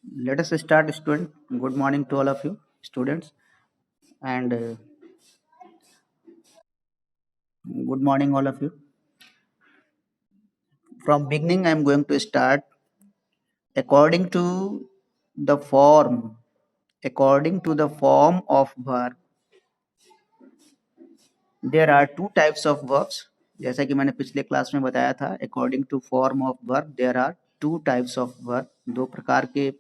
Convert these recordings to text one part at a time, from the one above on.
Let us start, student. Good morning to all of you, students, and good morning, all of you. From beginning, I am going to start according to the form. According to the form of verb, there are two types of verbs. जैसा कि मैंने पिछले class में बताया था, according to form of verb, there are two types of verb. दो प्रकार के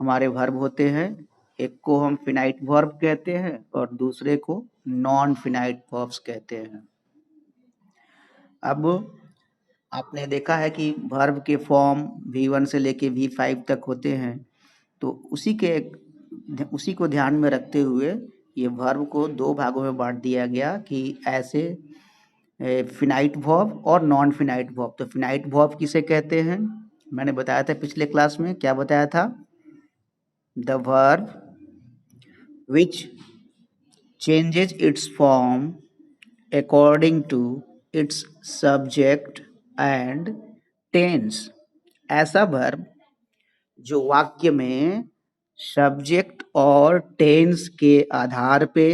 हमारे वर्ब होते हैं. एक को हम फिनाइट वर्ब कहते हैं और दूसरे को नॉन फिनाइट वर्ब्स कहते हैं. अब आपने देखा है कि वर्ब के फॉर्म V1 से लेके V5 तक होते हैं, तो उसी को ध्यान में रखते हुए ये वर्ब को दो भागों में बांट दिया गया कि ऐसे फिनाइट वर्ब और नॉन फिनाइट वर्ब. तो फिनाइट वर्ब किसे कहते हैं? मैंने बताया था पिछले क्लास में. क्या बताया था? The verb which changes it's form according to its subject and tense. ऐसा वर्ब जो वाक्य में सब्जेक्ट और टेंस के आधार पे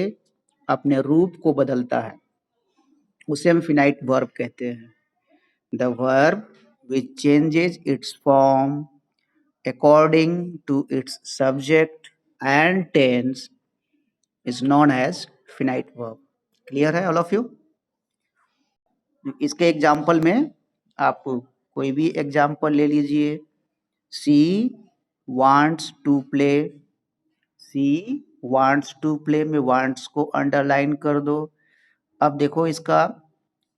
अपने रूप को बदलता है, उसे हम फिनाइट वर्ब कहते हैं. The verb which changes it's form according to its subject and tense is known as finite verb. Clear है ऑल ऑफ यू? इसके एग्जाम्पल में आप कोई भी एग्जाम्पल ले लीजिए. She wants to play. She wants to play में wants को अंडरलाइन कर दो. अब देखो इसका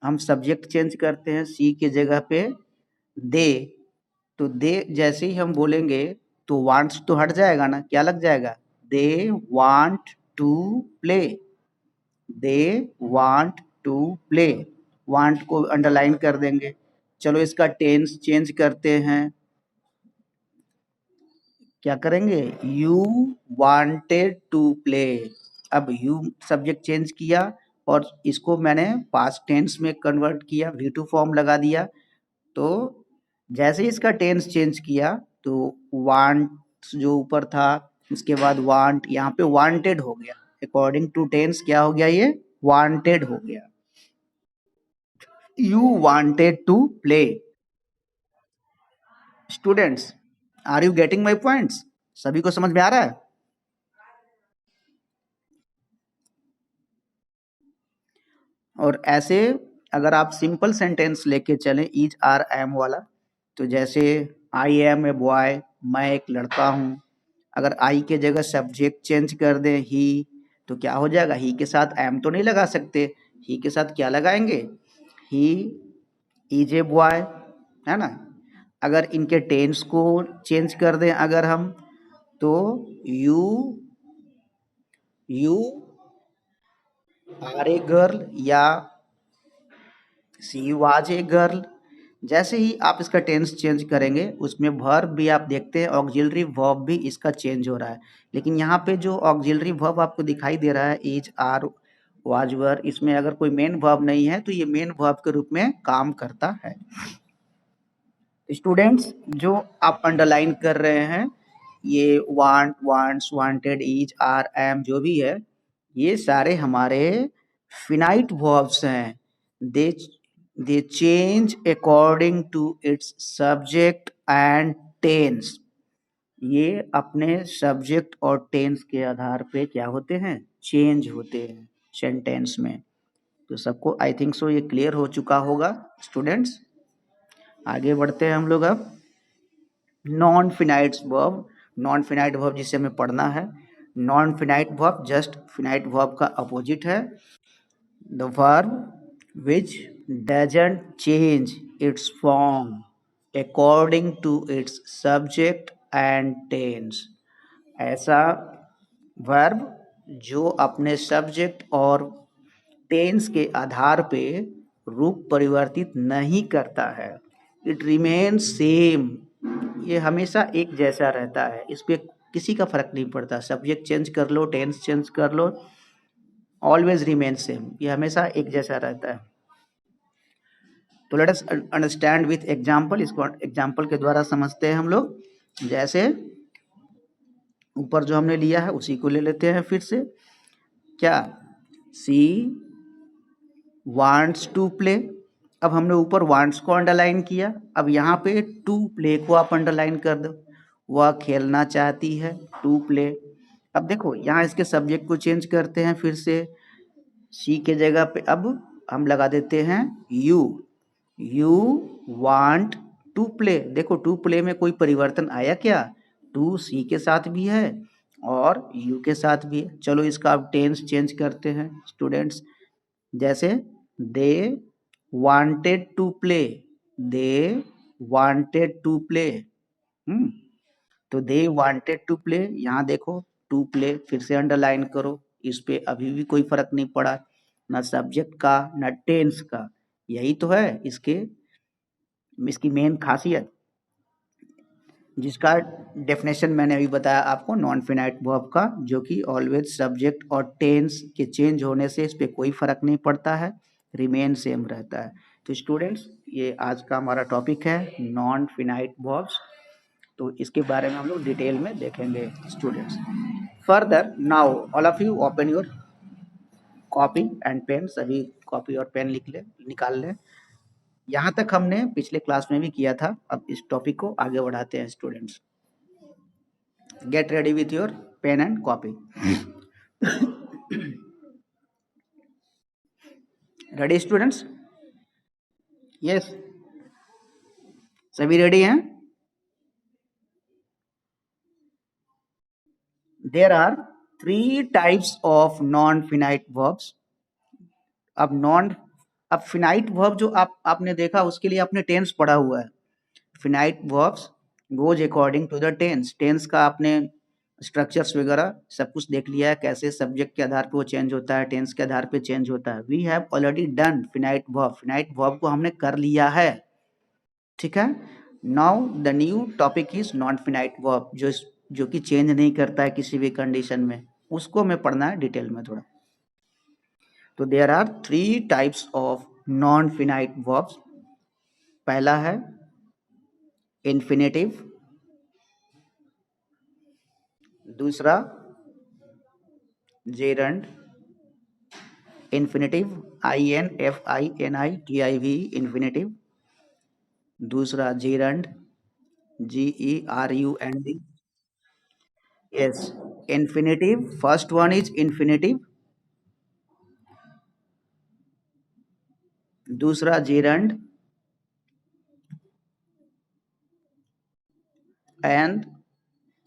हम सब्जेक्ट चेंज करते हैं. सी के जगह पे दे. तो दे जैसे ही हम बोलेंगे तो वांट्स तो हट जाएगा ना. क्या लग जाएगा? They want to play. They want to play. Want को अंडरलाइन कर देंगे. चलो इसका टेंस चेंज करते हैं. क्या करेंगे? You wanted to play. अब यू सब्जेक्ट चेंज किया और इसको मैंने पास्ट टेंस में कन्वर्ट किया, V2 फॉर्म लगा दिया. तो जैसे ही इसका टेंस चेंज किया तो वांट जो ऊपर था उसके बाद वांट यहाँ पे वांटेड हो गया. अकॉर्डिंग टू टेंस क्या हो गया? ये वांटेड हो गया. You wanted to play. Students, are you getting my points? सभी को समझ में आ रहा है? और ऐसे अगर आप सिंपल सेंटेंस लेके चलें इज आर एम वाला, तो जैसे आई एम ए बॉय, मैं एक लड़का हूं. अगर आई के जगह सब्जेक्ट चेंज कर दें ही, तो क्या हो जाएगा? ही के साथ एम तो नहीं लगा सकते. ही के साथ क्या लगाएंगे? ही इज ए बॉय, है ना. अगर इनके टेंस को चेंज कर दें अगर हम, तो यू आर ए गर्ल या सी वाज ए गर्ल. जैसे ही आप इसका टेंस चेंज करेंगे उसमें वर्ब भी आप देखते हैं ऑक्सिलरी वर्ब भी इसका चेंज हो रहा है. लेकिन यहाँ पे जो ऑक्सिलरी वर्ब आपको दिखाई दे रहा है इज आर वाज वर, इसमें अगर कोई मेन वर्ब नहीं है तो ये मेन वर्ब के रूप में काम करता है. स्टूडेंट्स, जो आप अंडरलाइन कर रहे हैं ये want, wants, wanted, is, are, am जो भी है, ये सारे हमारे फिनाइट वर्ब्स हैं. They change according to its subject and tense. ये अपने सब्जेक्ट और टेंस के आधार पे क्या होते हैं? चेंज होते हैं सेंटेंस में. तो सबको आई थिंक सो ये क्लियर हो चुका होगा. स्टूडेंट्स, आगे बढ़ते हैं हम लोग. अब non finite verb. Non finite verb जिसे हमें पढ़ना है. Non finite verb just finite verb का अपोजिट है. The verb which doesn't change its form according to its subject and tense. ऐसा वर्ब जो अपने सब्जेक्ट और टेंस के आधार पे रूप परिवर्तित नहीं करता है. It remains same. ये हमेशा एक जैसा रहता है. इस पे किसी का फर्क नहीं पड़ता. सब्जेक्ट चेंज कर लो, टेंस चेंज कर लो, ऑलवेज रिमेन सेम. ये हमेशा एक जैसा रहता है. तो let us understand with example. इसको एग्जाम्पल के द्वारा समझते हैं हम लोग. जैसे ऊपर जो हमने लिया है उसी को ले लेते हैं फिर से। क्या? She wants to play. अब हमने ऊपर वांट्स को अंडरलाइन किया, अब यहाँ पे टू प्ले को आप अंडरलाइन कर दो। वह खेलना चाहती है, टू प्ले। अब देखो यहाँ इसके सब्जेक्ट को चेंज करते हैं फिर से। सी के जगह पे अब हम लगा देते हैं you. You want to play. देखो टू प्ले में कोई परिवर्तन आया क्या? टू सी के साथ भी है और यू के साथ भी है। चलो इसका अब टेंस चेंज करते हैं स्टूडेंट्स। जैसे they wanted to play, they wanted to play. तो दे वांटेड टू प्ले, यहाँ देखो टू प्ले फिर से अंडरलाइन करो। इस पे अभी भी कोई फर्क नहीं पड़ा, ना सब्जेक्ट का ना टेंस का। यही तो है इसकी मेन खासियत, जिसका डेफिनेशन मैंने अभी बताया आपको नॉन फिनाइट वर्ब का, जो कि ऑलवेज सब्जेक्ट और टेंस के चेंज होने से इस पे कोई फर्क नहीं पड़ता है, रिमेन सेम रहता है। तो स्टूडेंट्स ये आज का हमारा टॉपिक है नॉन फिनाइट वर्ब्स। तो इसके बारे में हम लोग डिटेल में देखेंगे students. Further now all of you open your copy and pen. सभी कॉपी और पेन निकाल लें। यहाँ तक हमने पिछले क्लास में भी किया था, अब इस टॉपिक को आगे बढ़ाते हैं students. Get ready with your pen and copy. Ready students? Yes, सभी रेडी हैं? There are 3 types of non finite verbs. अब फिनाइट वर्ब जो आपने देखा उसके लिए आपने टेंस पढ़ा हुआ है। Finite verbs goes according to the tense. Tense का आपने स्ट्रक्चर्स वगैरह सब कुछ देख लिया है, कैसे सब्जेक्ट के आधार पे वो चेंज होता है, टेंस के आधार पे चेंज होता है। We have already done finite verb. Finite verb को हमने कर लिया है, ठीक है। Now the new topic is non finite verb, जो कि चेंज नहीं करता है किसी भी कंडीशन में। उसको हमें पढ़ना है डिटेल में थोड़ा। तो there are 3 types of non finite verbs. पहला है इन्फिनेटिव, दूसरा जेरंड, इन्फिनेटिव INFINITIV इन्फिनेटिव, दूसरा gerund GERUND। Yes, infinitive first one is infinitive, दूसरा gerund and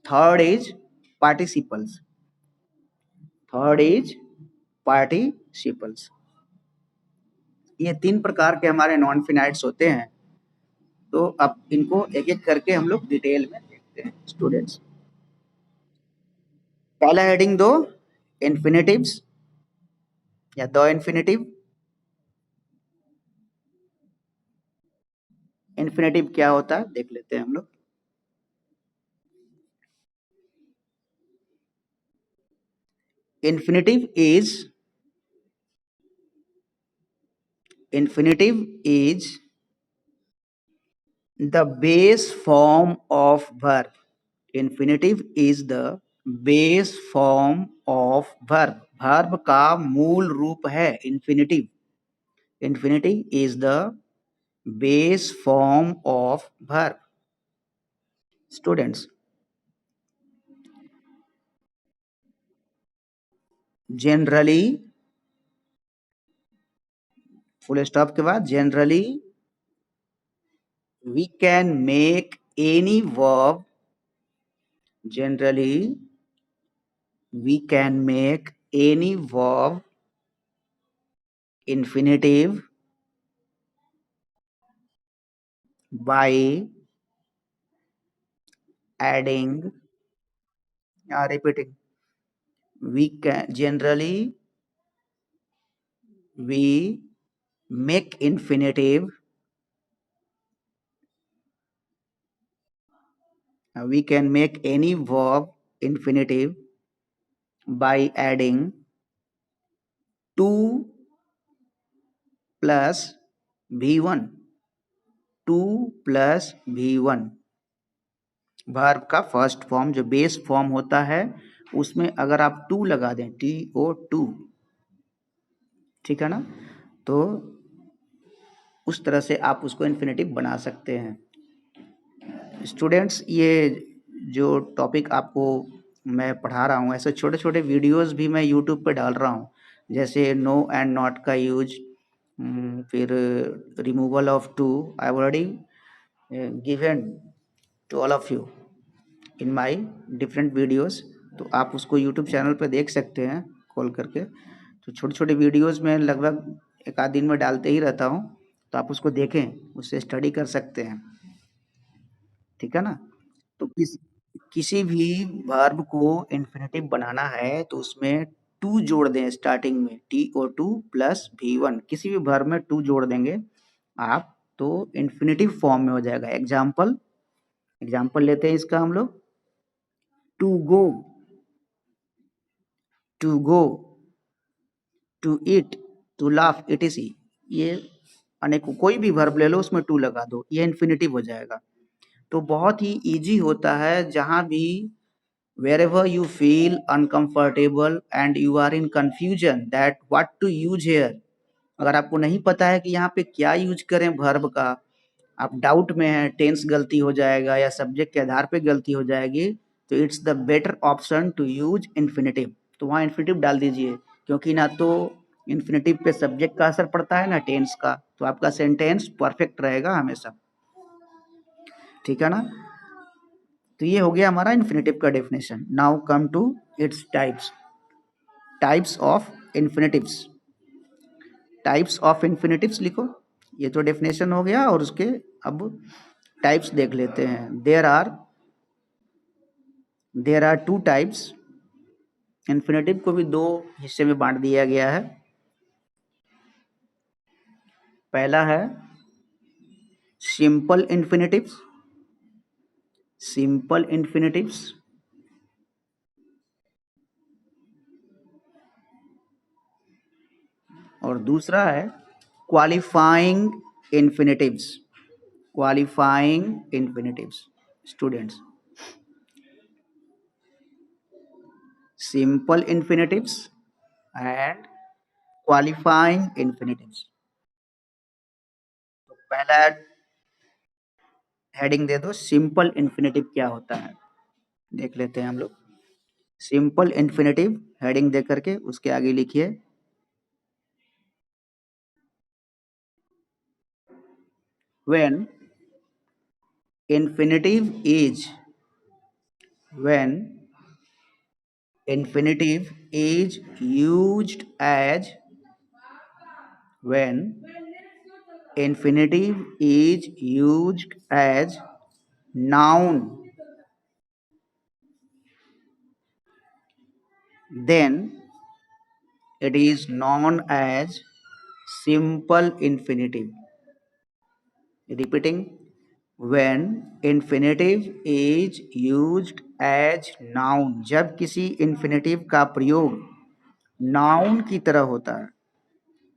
third is participles. Third is participles. ये 3 प्रकार के हमारे नॉन फिनाइट्स होते हैं। तो अब इनको एक एक करके हम लोग डिटेल में देखते हैं स्टूडेंट्स। पहला हेडिंग दो इन्फिनेटिव्स या द इन्फिनेटिव। इन्फिनेटिव क्या होता है देख लेते हैं हम लोग। Infinitive is the base form of verb. Infinitive is the base form of verb. Verb का मूल रूप है infinitive. Infinitive is the base form of verb. Students, generally, full stop के बाद generally we can make any verb. Generally we can make any verb infinitive by adding repeating. We can generally we make infinitive. We can make any verb infinitive by adding 2 plus V1. 2 plus V1. Verb का first form जो base form होता है उसमें अगर आप to लगा दें, TO2, ठीक है ना, तो उस तरह से आप उसको इन्फिनेटिव बना सकते हैं। स्टूडेंट्स, ये जो टॉपिक आपको मैं पढ़ा रहा हूँ, ऐसे छोटे छोटे वीडियोस भी मैं यूट्यूब पे डाल रहा हूँ, जैसे नो एंड नॉट का यूज, फिर removal of to, I already given to all of you in my different videos. तो आप उसको यूट्यूब चैनल पे देख सकते हैं कॉल करके। तो छोटे छोटे वीडियोस में लगभग एक आध दिन में डालते ही रहता हूँ, तो आप उसको देखें, उससे स्टडी कर सकते हैं, ठीक है ना। तो किसी भी वर्ब को इन्फिनेटिव बनाना है तो उसमें टू जोड़ दें स्टार्टिंग में, TO2 प्लस V1, किसी भी वर्ब में टू जोड़ देंगे आप तो इन्फिनेटिव फॉर्म में हो जाएगा। एग्जाम्पल लेते हैं इसका हम लोग, to go, to go, to eat, to laugh, etc। ये अनेक कोई भी वर्ब ले लो उसमें टू लगा दो, ये इन्फिनेटिव हो जाएगा। तो बहुत ही इजी होता है। जहां भी wherever you feel uncomfortable and you are in confusion that what to use here, अगर आपको नहीं पता है कि यहाँ पे क्या यूज करें वर्ब का, आप डाउट में हैं, टेंस गलती हो जाएगा या सब्जेक्ट के आधार पे गलती हो जाएगी, तो it's the better option to use infinitive. तो वहाँ इन्फिनेटिव डाल दीजिए, क्योंकि ना तो इन्फिनेटिव पे सब्जेक्ट का असर पड़ता है ना टेंस का, तो आपका सेंटेंस परफेक्ट रहेगा हमेशा, ठीक है ना। तो ये हो गया हमारा इन्फिनेटिव का definition. Now come to its types. Types of infinitives, types of infinitives लिखो। ये तो डेफिनेशन हो गया, और उसके अब टाइप्स देख लेते हैं। There are two types. Infinitive को भी दो हिस्से में बांट दिया गया है। पहला है सिंपल इन्फिनेटिव्स, सिंपल इन्फिनेटिव्स, और दूसरा है qualifying infinitives, qualifying infinitives. Students, simple infinitives and qualifying infinitives. तो पहला हेडिंग दे दो, सिंपल इन्फिनेटिव क्या होता है, देख लेते हैं हम लोग। सिंपल इन्फिनेटिव हेडिंग दे करके उसके आगे लिखिए when infinitive is, when infinitive is used as, when infinitive is used as noun, then it is known as simple infinitive। Repeating, when infinitive is used as noun, जब किसी infinitive का प्रयोग noun की तरह होता है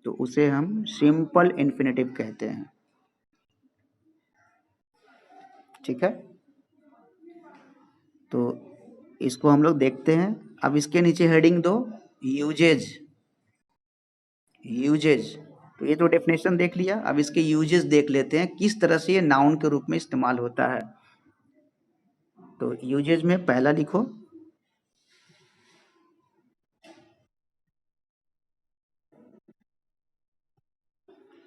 तो उसे हम सिंपल इन्फिनेटिव कहते हैं, ठीक है। तो इसको हम लोग देखते हैं। अब इसके नीचे हेडिंग दो, यूजेज, यूजेज। तो ये तो डेफिनेशन देख लिया, अब इसके यूजेस देख लेते हैं, किस तरह से ये नाउन के रूप में इस्तेमाल होता है। तो यूजेज में पहला लिखो,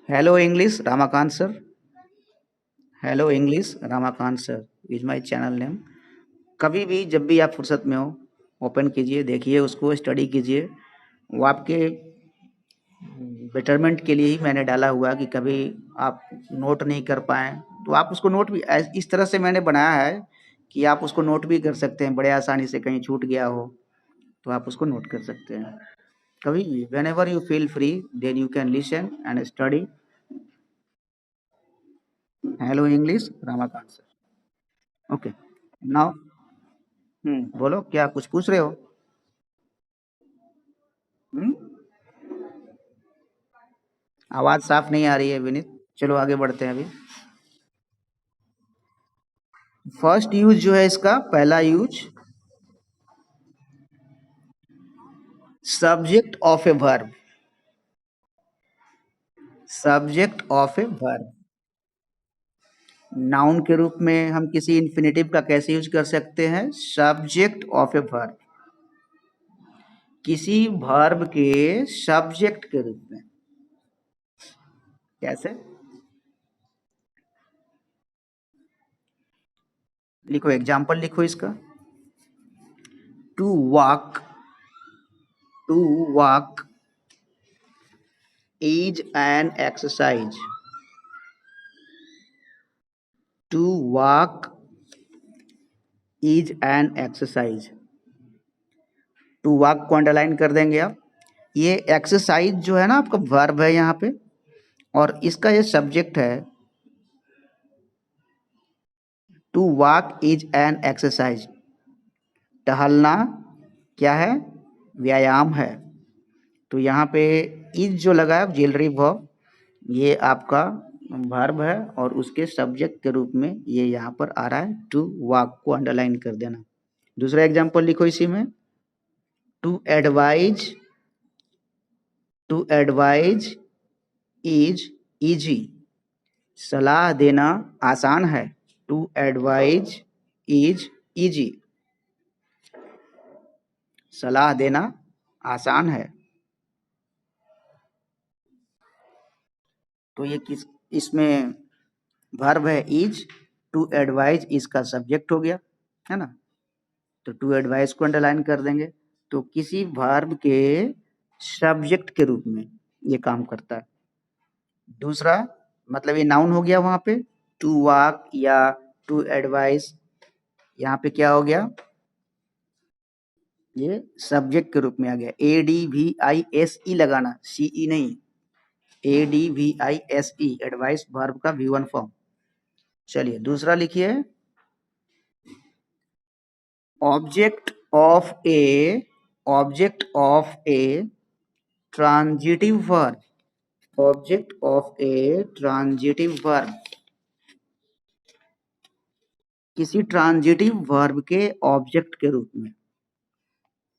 hello English Ramakant sir, hello English Ramakant sir is my channel name. कभी भी जब भी आप फुर्सत में हो ओपन कीजिए, देखिए उसको, स्टडी कीजिए। वो आपके बेटरमेंट के लिए ही मैंने डाला हुआ कि कभी आप नोट नहीं कर पाएँ तो आप उसको नोट भी इस तरह से मैंने बनाया है कि आप उसको नोट भी कर सकते हैं बड़े आसानी से। कहीं छूट गया हो तो आप उसको नोट कर सकते हैं कभी भी। Whenever you feel free then you can listen and study. Hello English Ramakant sir. Okay, now बोलो, क्या कुछ पूछ रहे हो? हम्म, आवाज साफ नहीं आ रही है विनीत। चलो आगे बढ़ते हैं अभी। फर्स्ट यूज जो है इसका, पहला use, subject of a verb, subject of a verb. Noun के रूप में हम किसी इन्फिनेटिव का कैसे यूज कर सकते हैं? सब्जेक्ट ऑफ ए वर्ब, किसी वर्ब के सब्जेक्ट के रूप में। कैसे? लिखो, एग्जाम्पल लिखो इसका। To walk, to walk is an exercise, to walk is an exercise. To walk को अंडरलाइन कर देंगे आप। ये एक्सरसाइज जो है ना आपका वर्ब है यहाँ पे, और इसका ये सब्जेक्ट है। To walk is an exercise, टहलना क्या है? व्यायाम है। तो यहाँ पे इज जो लगा है ऑक्सिलरी वर्ब, ये आपका वर्ब है और उसके सब्जेक्ट के रूप में ये यहाँ पर आ रहा है। टू वॉक को अंडरलाइन कर देना। दूसरा एग्जांपल लिखो इसी में। To advise, to advise is easy, सलाह देना आसान है। टू एडवाइज इज इजी, सलाह देना आसान है। तो ये किस, इसमें वर्ब है इज, टू एडवाइज इसका सब्जेक्ट हो गया, है ना। तो टू एडवाइज को अंडरलाइन कर देंगे। तो किसी वर्ब के सब्जेक्ट के रूप में ये काम करता है। दूसरा मतलब ये नाउन हो गया वहां पे, टू वॉक या टू एडवाइज, यहाँ पे क्या हो गया? ये सब्जेक्ट के रूप में आ गया। ADVISE लगाना, CE नहीं, ADVISE, एडवाइस वर्ब का V1 फॉर्म। चलिए दूसरा लिखिए। Object of A, object of A transitive verb, object of A transitive verb, किसी ट्रांजिटिव वर्ब के ऑब्जेक्ट के रूप में,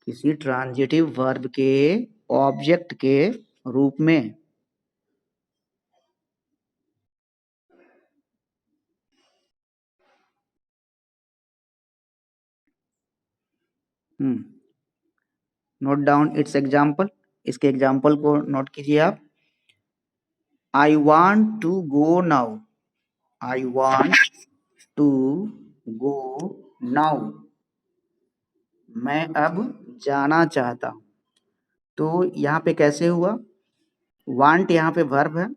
किसी ट्रांजिटिव वर्ब के ऑब्जेक्ट के रूप में। नोट डाउन इट्स एग्जाम्पल, इसके एग्जाम्पल को नोट कीजिए आप। I want to go now, I want to go now, मैं अब जाना चाहता हूं। तो यहाँ पे कैसे हुआ? वांट यहाँ पे वर्ब है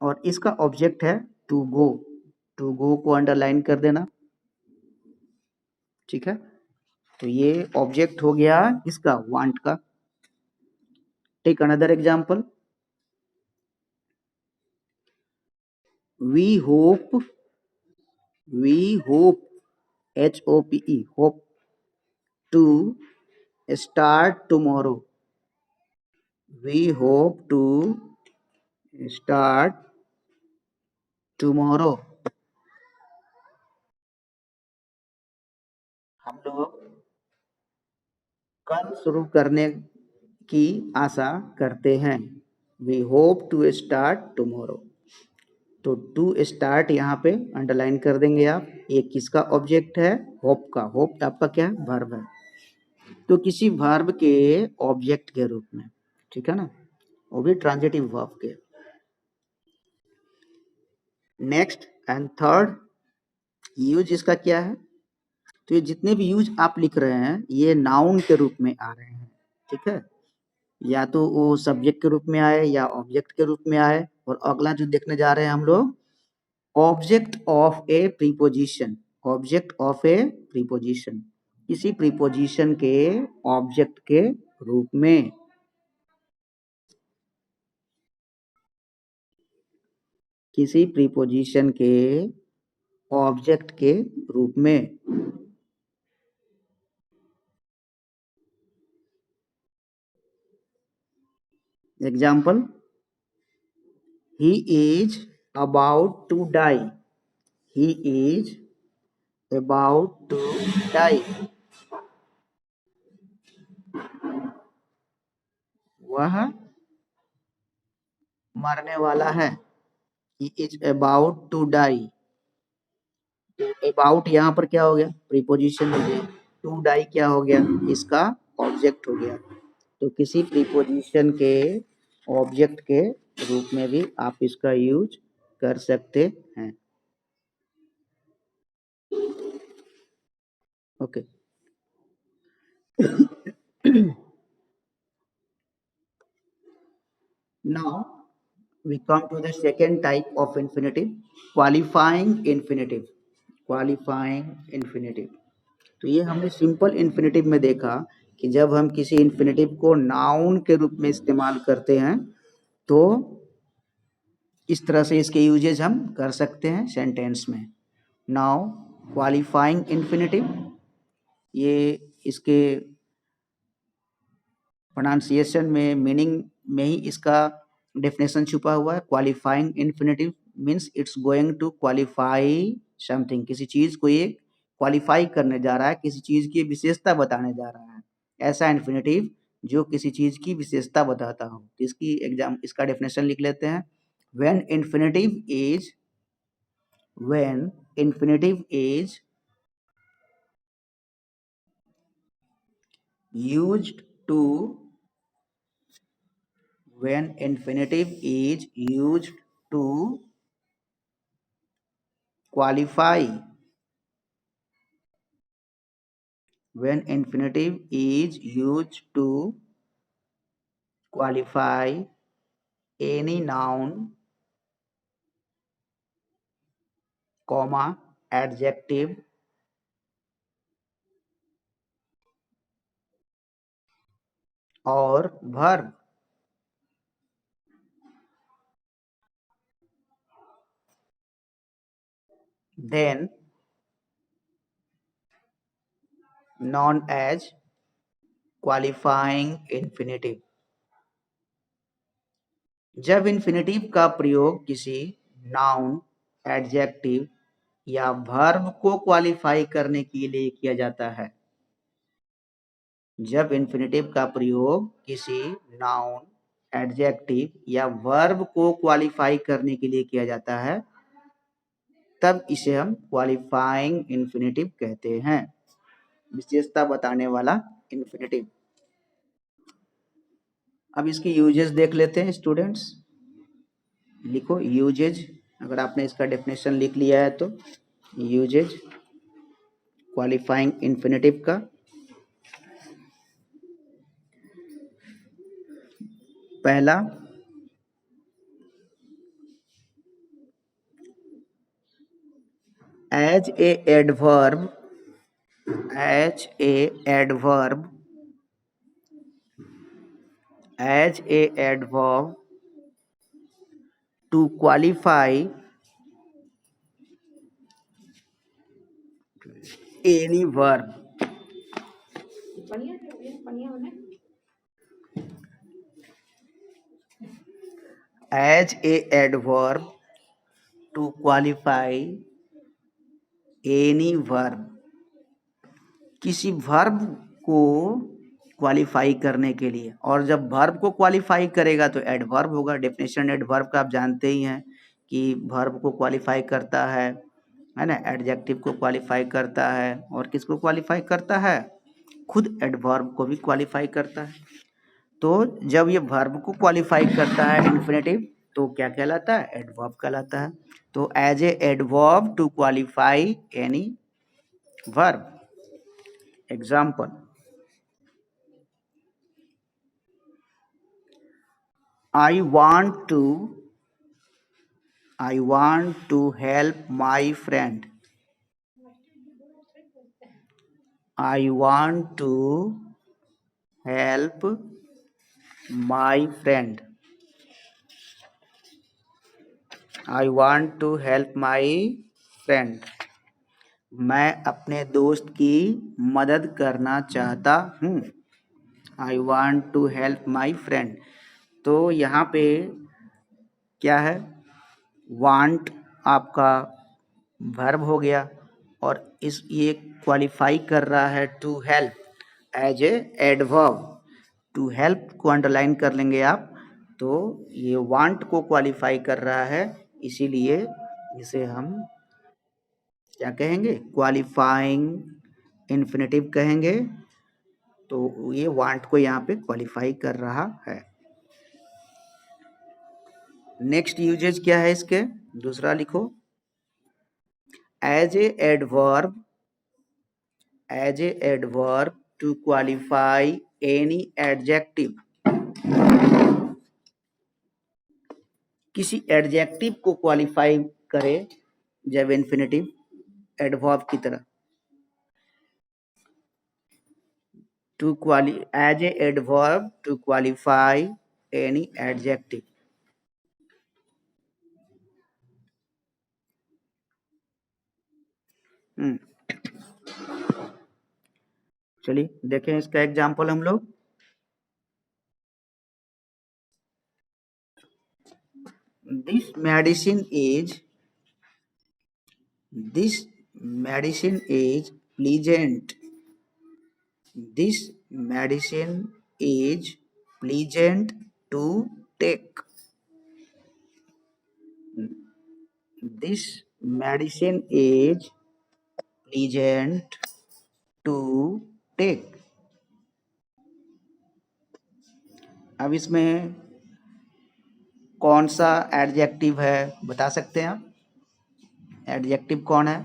और इसका ऑब्जेक्ट है टू गो। टू गो को अंडरलाइन कर देना, ठीक है। तो ये ऑब्जेक्ट हो गया इसका, वांट का। Take another example. We hope, we hope, HOPE, hope, to start tomorrow, we hope to start tomorrow, हम लोग कल शुरू करने की आशा करते हैं। We hope to start tomorrow. तो टू स्टार्ट यहाँ पे अंडरलाइन कर देंगे आप। ये किसका ऑब्जेक्ट है? होप का। होप आपका क्या है? वर्ब है। तो किसी वर्ब के ऑब्जेक्ट के रूप में, ठीक है ना, वो भी ट्रांजिटिव वर्ब के। नेक्स्ट एंड थर्ड यूज इसका क्या है? तो ये जितने भी यूज आप लिख रहे हैं ये नाउन के रूप में आ रहे हैं, ठीक है। या तो वो सब्जेक्ट के रूप में आए या ऑब्जेक्ट के रूप में आए। और अगला जो देखने जा रहे हैं हम लोग, object of A preposition, object of A preposition, किसी प्रीपोजिशन के ऑब्जेक्ट के रूप में, किसी प्रीपोजिशन के ऑब्जेक्ट के रूप में। Example, he is about to die, he is about to die, वह मरने वाला है। He is about to die. About यहाँ पर क्या हो गया, प्रीपोजिशन हो गया। टू डाई क्या हो गया, इसका ऑब्जेक्ट हो गया। तो किसी प्रीपोजिशन के ऑब्जेक्ट के रूप में भी आप इसका यूज कर सकते हैं। Okay, now we come to the second type of infinitive, qualifying infinitive. qualifying infinitive, तो ये हमने सिंपल इन्फिनेटिव में देखा कि जब हम किसी इन्फिनेटिव को नाउन के रूप में इस्तेमाल करते हैं तो इस तरह से इसके यूजेज हम कर सकते हैं सेंटेंस में। नाउ क्वालिफाइंग इन्फिनेटिव, ये इसके प्रोनाउंसिएशन में, मीनिंग में ही इसका डेफिनेशन छुपा हुआ है। Qualifying infinitive means it's going to qualify something, किसी चीज को ये क्वालिफाई करने जा रहा है, किसी चीज की विशेषता बताने जा रहा है। ऐसा इन्फिनेटिव जो किसी चीज की विशेषता बताता हो। तो इसका डेफिनेशन लिख लेते हैं। When infinitive is used to when infinitive is used to qualify, when infinitive is used to qualify any noun, comma, adjective और verb, then known as qualifying infinitive। जब इन्फिनेटिव का प्रयोग किसी नाउन, एडजेक्टिव या verb को qualify करने के लिए किया जाता है, जब इन्फिनेटिव का प्रयोग किसी नाउन, एडजेक्टिव या वर्ब को क्वालिफाई करने के लिए किया जाता है, तब इसे हम क्वालिफाइंग इन्फिनेटिव कहते हैं, विशेषता बताने वाला इन्फिनेटिव। अब इसकी यूजेस देख लेते हैं स्टूडेंट्स। लिखो यूजेज, अगर आपने इसका डेफिनेशन लिख लिया है तो यूजेज क्वालिफाइंग इन्फिनेटिव का। पहला, as a adverb, as a adverb, as a adverb to qualify any verb, as a adverb to qualify any verb, किसी वर्ब को क्वालिफाई करने के लिए। और जब वर्ब को क्वालिफाई करेगा तो एडवर्ब होगा। डेफिनेशन एडवर्ब का आप जानते ही हैं कि वर्ब को क्वालिफाई करता है ना, एडजेक्टिव को क्वालिफाई करता है, और किसको क्वालिफाई करता है, खुद एडवर्ब को भी क्वालिफाई करता है। तो जब ये वर्ब को क्वालिफाई करता है इन्फिनेटिव तो क्या कहलाता है, एडवर्ब कहलाता है। तो as a adverb to qualify any verb. Example, I want to help my friend. I want to help my friend. I want to help my friend. मैं अपने दोस्त की मदद करना चाहता हूँ। I want to help my friend. तो यहाँ पे क्या है, want आपका वर्ब हो गया, और इस ये क्वालिफाई कर रहा है to help as a adverb. To help को अंडरलाइन कर लेंगे आप, तो ये वांट को क्वालिफाई कर रहा है, इसीलिए इसे हम क्या कहेंगे, क्वालिफाइंग इन्फिनेटिव कहेंगे। तो ये वांट को यहाँ पे क्वालिफाई कर रहा है। नेक्स्ट यूजेज क्या है इसके, दूसरा लिखो, as a adverb, as a adverb to qualify any adjective. किसी एडजेक्टिव को क्वालिफाई करे जब इन्फिनेटिव एडवर्ब की तरह, to quali as a adverb to qualify any adjective. चलिए देखें इसका एग्जाम्पल हम लोग। This medicine is pleasant. This medicine is pleasant to take. This medicine is pleasant to take. अब इसमें कौन सा एडजेक्टिव है बता सकते हैं आप? एडजेक्टिव कौन है?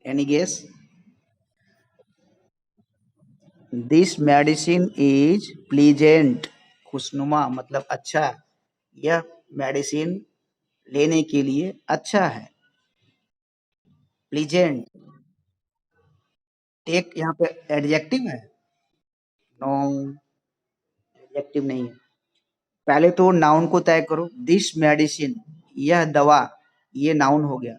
Any guess? This medicine is pleasant, खुशनुमा मतलब अच्छा, यह मेडिसिन लेने के लिए अच्छा है। प्लीजेंट, टेक यहाँ पे एडजेक्टिव है? नो, एडजेक्टिव नहीं है। पहले तो नाउन को तय करो। दिस मेडिसिन, यह दवा, ये नाउन हो गया।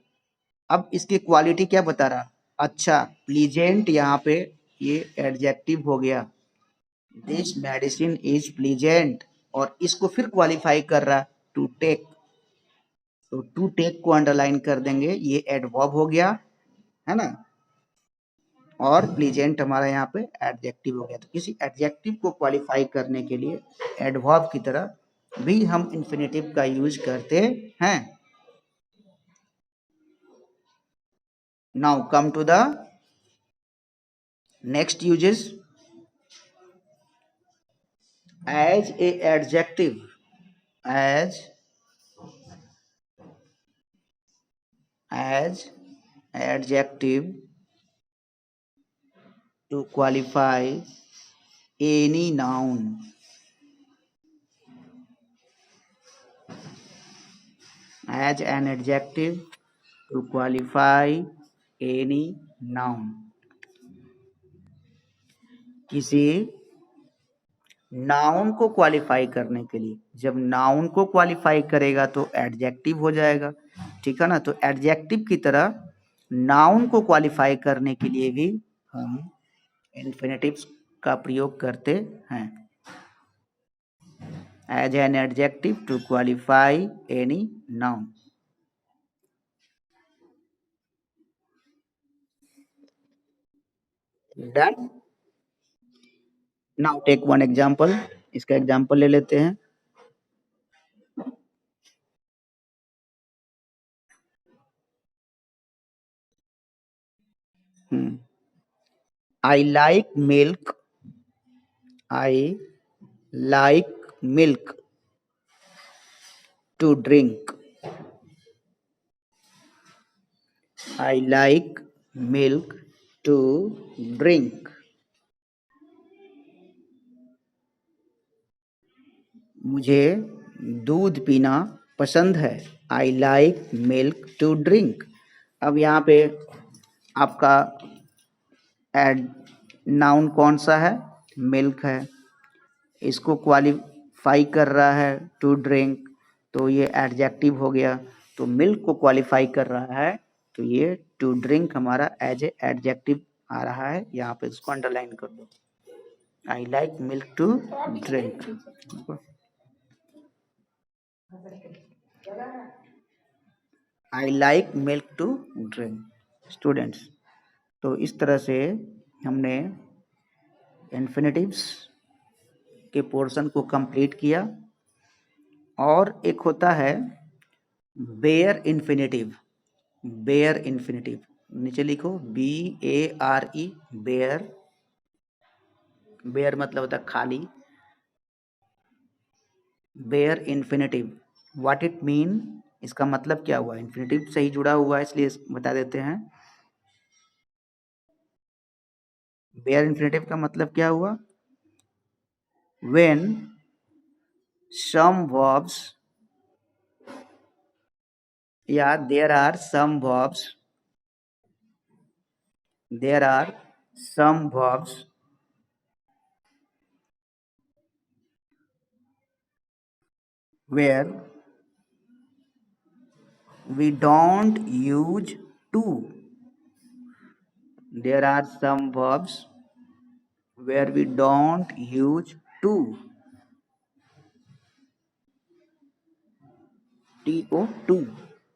अब इसकी क्वालिटी क्या बता रहा? अच्छा। प्लीजेंट यहाँ पे ये एडजेक्टिव हो गया। दिस मेडिसिन इज प्लीजेंट, और इसको फिर क्वालिफाई कर रहा टू टेक, तो टू टेक को अंडरलाइन कर देंगे, ये एडवर्ब हो गया, है ना। और प्लीजेंट हमारा यहाँ पे एडजेक्टिव हो गया। तो किसी एडजेक्टिव को क्वालिफाई करने के लिए एडवर्ब की तरह भी हम इन्फिनेटिव का यूज करते हैं। Now come to the next uses. As a adjective, as adjective to qualify any noun. As an adjective to qualify any noun. किसी नाउन को क्वालिफाई करने के लिए, जब नाउन को क्वालिफाई करेगा तो एडजेक्टिव हो जाएगा, ठीक है ना। तो एडजेक्टिव की तरह नाउन को क्वालिफाई करने के लिए भी हम इन्फिनेटिव्स का प्रयोग करते हैं। As an adjective to qualify any noun. Done. Now take one example, इसका एग्जाम्पल ले लेते हैं। I like milk. I like milk to drink. I like milk to drink. मुझे दूध पीना पसंद है। I like milk to drink. अब यहाँ पे आपका एड नाउन कौन सा है? मिल्क है। इसको क्वालिफाई कर रहा है टू ड्रिंक, तो ये एडजेक्टिव हो गया। तो मिल्क को क्वालिफाई कर रहा है, तो ये टू ड्रिंक हमारा एज ए एडजेक्टिव आ रहा है। यहाँ पे इसको अंडरलाइन कर दो। I like milk to drink. I like milk to drink. Students, तो इस तरह से हमने इन्फिनेटिव्स के पोर्शन को कंप्लीट किया। और एक होता है बेयर इन्फिनेटिव। बेयर इन्फिनेटिव नीचे लिखो, BARE, बेयर। बेयर मतलब होता है खाली। Bare infinitive, what it mean, इसका मतलब क्या हुआ? इन्फिनेटिव से ही जुड़ा हुआ है, इसलिए बता देते हैं। बेयर इन्फिनेटिव का मतलब क्या हुआ? When some verbs, yeah, there are some verbs, there are some verbs where we don't use to. There are some verbs where we don't use to, to,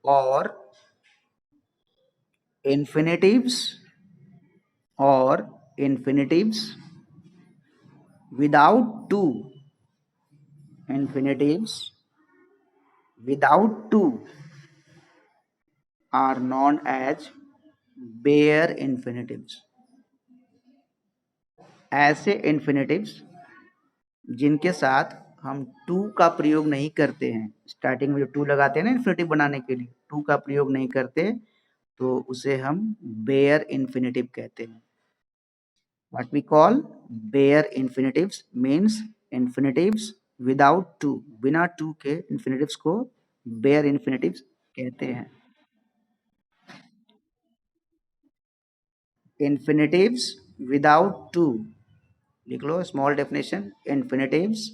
or infinitives, or infinitives without to. Infinitives without to are known as bare infinitives. ऐसे infinitives जिनके साथ हम to का प्रयोग नहीं करते हैं, starting में जो टू लगाते हैं ना इन्फिनेटिव बनाने के लिए, टू का प्रयोग नहीं करते, तो उसे हम बेयर इन्फिनेटिव कहते हैं। What we call bare infinitives means infinitives without to, बिना टू के इन्फिनेटिव्स को बेयर इन्फिनेटिव्स कहते हैं। इन्फिनेटिव्स विदाउट टू, लिख लो small definition, infinitives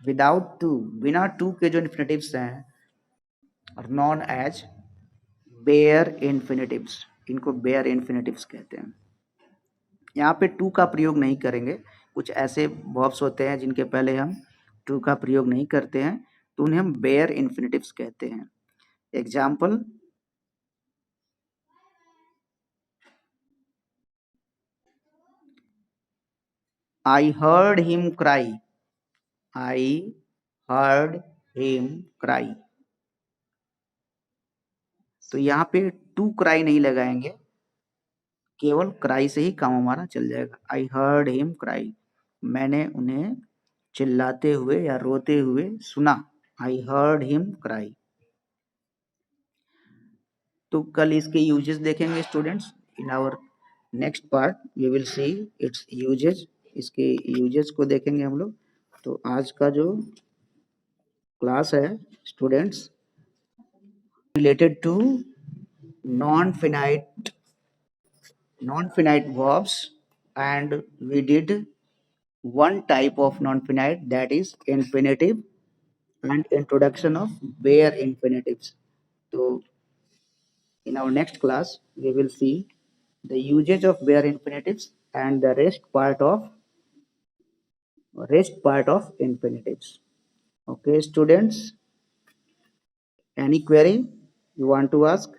without to, बिना टू के जो इन्फिनेटिव्स हैं, और नॉन एज बेयर इन्फिनेटिव्स, इनको बेयर इन्फिनेटिव्स कहते हैं। यहाँ पे टू का प्रयोग नहीं करेंगे। कुछ ऐसे वर्ब्स होते हैं जिनके पहले हम टू का प्रयोग नहीं करते हैं, तो उन्हें हम बेयर इन्फिनेटिव्स कहते हैं। एग्जाम्पल, आई हर्ड हिम क्राई। आई हर्ड हिम क्राई, तो यहाँ पे टू क्राई नहीं लगाएंगे, केवल क्राई से ही काम हमारा चल जाएगा। आई हर्ड हिम क्राई, मैंने उन्हें चिल्लाते हुए या रोते हुए सुना। I heard him cry. तो कल इसके यूजेस देखेंगे students. In our next part we will see its uses, इसके यूजेस को देखेंगे हम लोग। तो आज का जो क्लास है students, related to non finite verbs, and we did one type of non-finite, that is infinitive, and introduction of bare infinitives. So in our next class we will see the usage of bare infinitives and the rest part of infinitives. Okay students, any query you want to ask?